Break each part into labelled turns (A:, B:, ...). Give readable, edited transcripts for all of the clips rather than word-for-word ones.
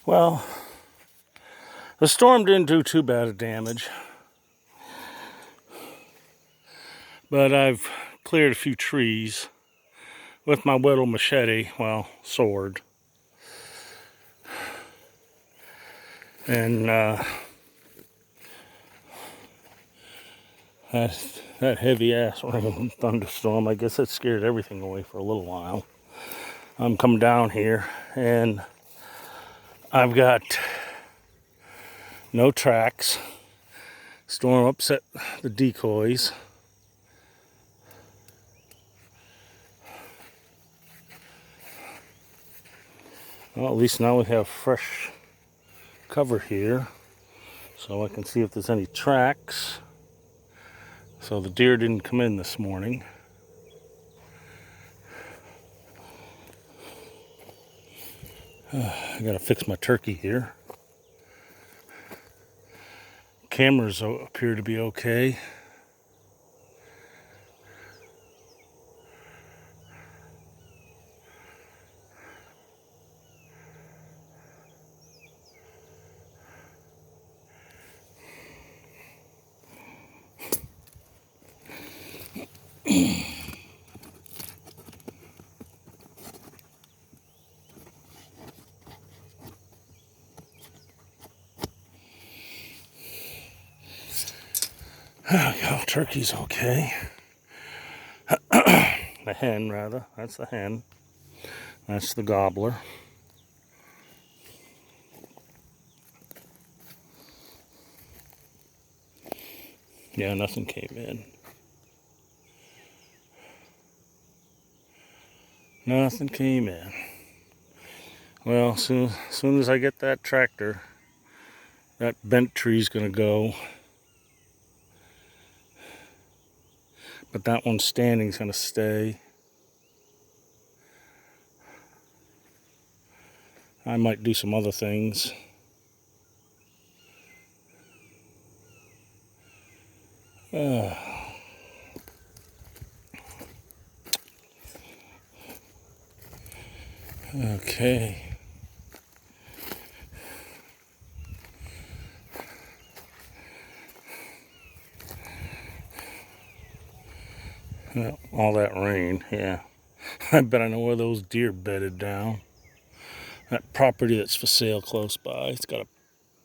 A: Well, the storm didn't do too bad of damage, but I've cleared a few trees with my little machete, well, sword. And that heavy ass rain thunderstorm, I guess it scared everything away for a little while. I'm coming down here and I've got no tracks. Storm upset the decoys. Well, at least now we have fresh cover here, so I can see if there's any tracks. So the deer didn't come in this morning. I gotta fix my turkey here. Cameras appear to be okay. There we go, turkey's okay. The hen, rather. That's the hen. That's the gobbler. Yeah, nothing came in. Nothing came in. Well, soon as I get that tractor, that bent tree's gonna go. But that one standing's gonna stay. I might do some other things. Okay. Well, all that rain, yeah. I bet I know where those deer bedded down. That property that's for sale close by. It's got a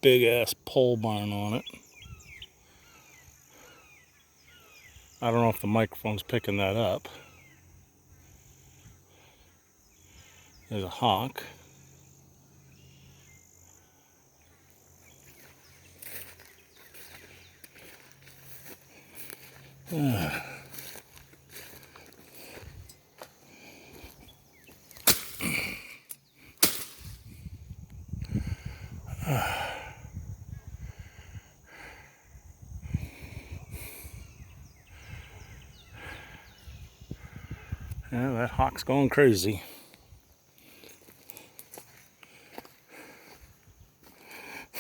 A: big ass pole barn on it. I don't know if the microphone's picking that up. There's a hawk. Yeah, that hawk's going crazy.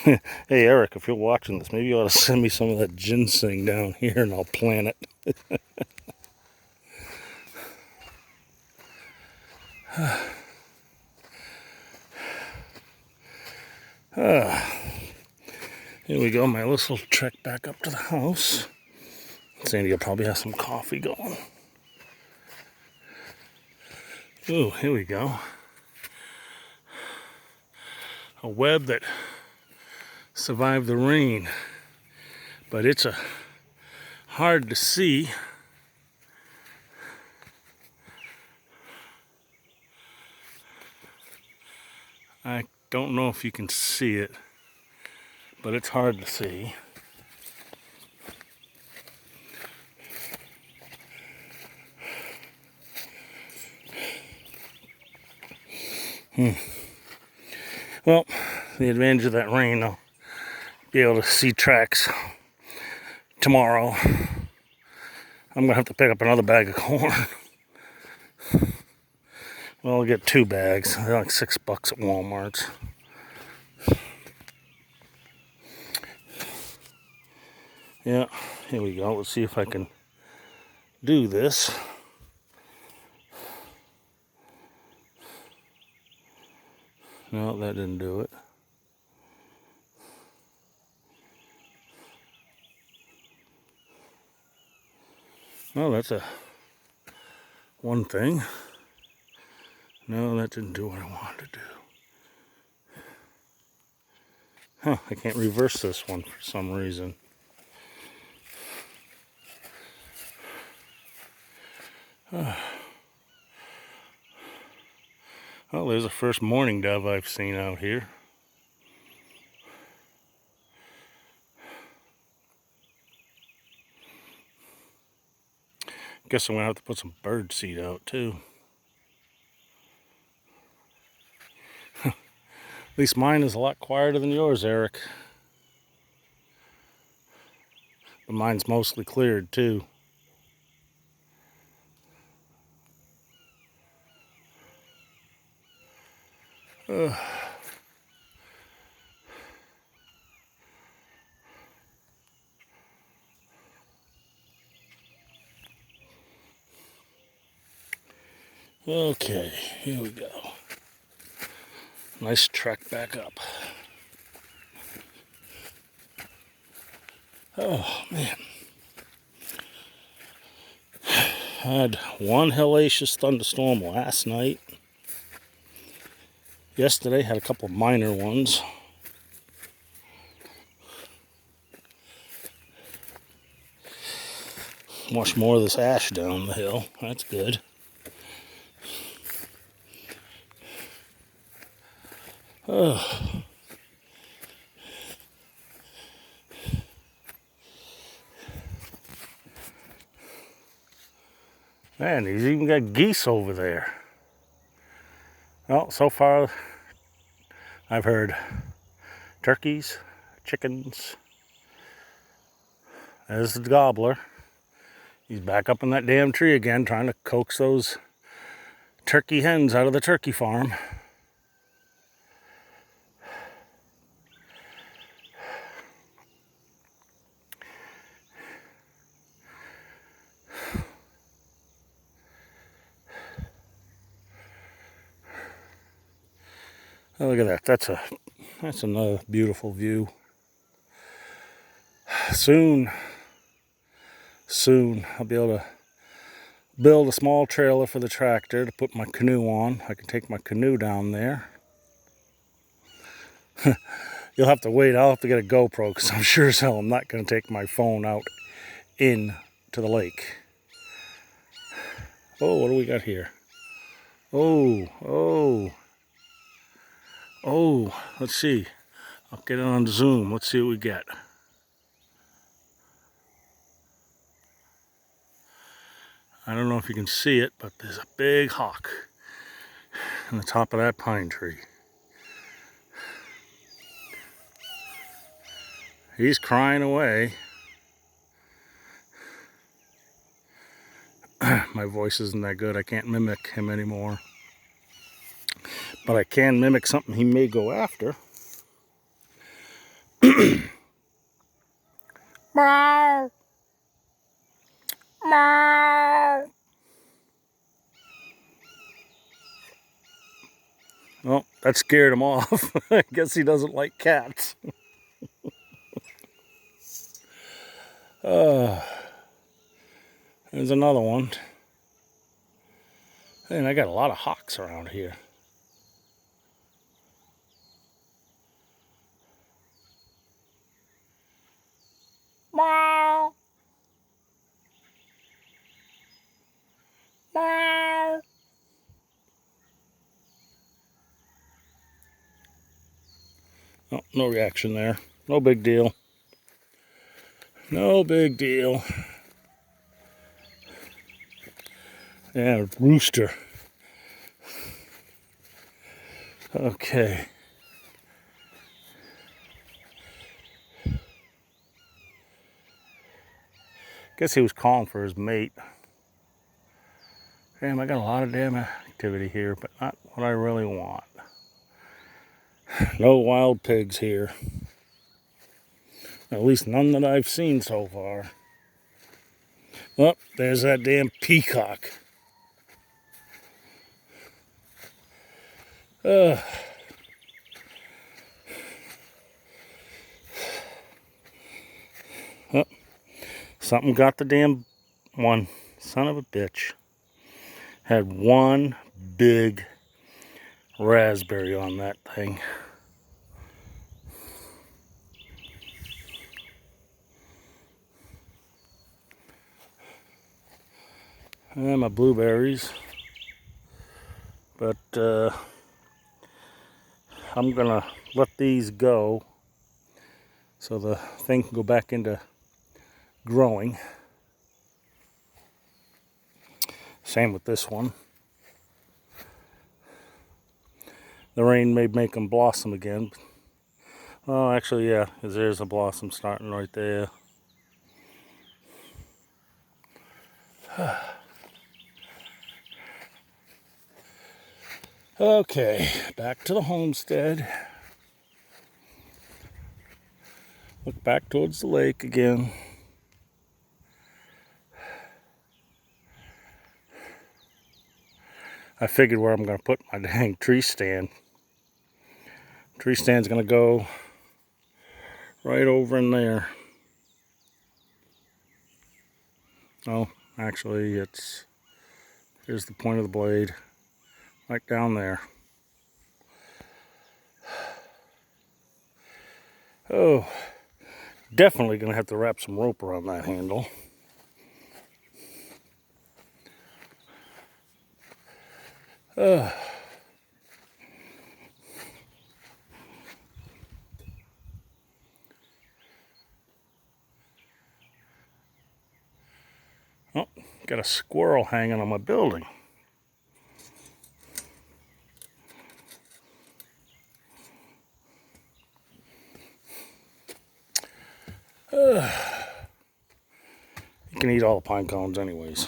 A: Hey Eric, if you're watching this, maybe you ought to send me some of that ginseng down here and I'll plant it. Here we go, my little trek back up to the house. Sandy will probably have some coffee going. Ooh, here we go. A web that survived the rain, but it's hard to see. I don't know if you can see it, but it's hard to see. Well, the advantage of that rain, I'll be able to see tracks tomorrow. I'm gonna have to pick up another bag of corn. Well, I'll get 2 bags. They're like $6 at Walmart. Yeah, here we go. Let's see if I can do this. No, that didn't do it. Oh, that's a one thing. No, that didn't do what I wanted to do. Huh, I can't reverse this one for some reason. Oh, there's the first mourning dove I've seen out here. Guess I'm gonna have to put some bird seed out too. At least mine is a lot quieter than yours, Eric. But mine's mostly cleared too. Okay, here we go. Nice trek back up. Oh, man. Had one hellacious thunderstorm last night. Yesterday had a couple of minor ones. Much more of this ash down the hill. That's good. Oh. Man, he's even got geese over there. Well, so far I've heard turkeys, chickens. There's the gobbler. He's back up in that damn tree again, trying to coax those turkey hens out of the turkey farm. Oh, look at that. That's another beautiful view. Soon I'll be able to build a small trailer for the tractor to put my canoe on. I can take my canoe down there. You'll have to wait. I'll have to get a GoPro because I'm sure as hell I'm not going to take my phone out in to the lake. Oh, what do we got here? Oh, let's see. I'll get it on zoom. Let's see what we get. I don't know if you can see it, but there's a big hawk on the top of that pine tree. He's crying away. My voice isn't that good. I can't mimic him anymore. But I can mimic something he may go after. Meow. Meow. Well, that scared him off. I guess he doesn't like cats. There's another one. And I got a lot of hawks around here. Meow. Meow. Oh, no reaction there. No big deal. No big deal. Yeah, rooster. Okay. Guess he was calling for his mate. Damn, I got a lot of damn activity here, but not what I really want. No wild pigs here. At least none that I've seen so far. Oh, there's that damn peacock. Oh, something got the damn one. Son of a bitch. Had one big raspberry on that thing. And my blueberries. But I'm gonna let these go so the thing can go back into growing. Same with this one. The rain may make them blossom again. Oh, actually, yeah, because there's a blossom starting right there. Okay, back to the homestead. Look back towards the lake again. I figured where I'm going to put my dang tree stand. Tree stand's going to go right over in there. Oh, actually, here's the point of the blade, right down there. Oh, definitely going to have to wrap some rope around that handle. You Oh, got a squirrel hanging on my building. You can eat all the pine cones anyways.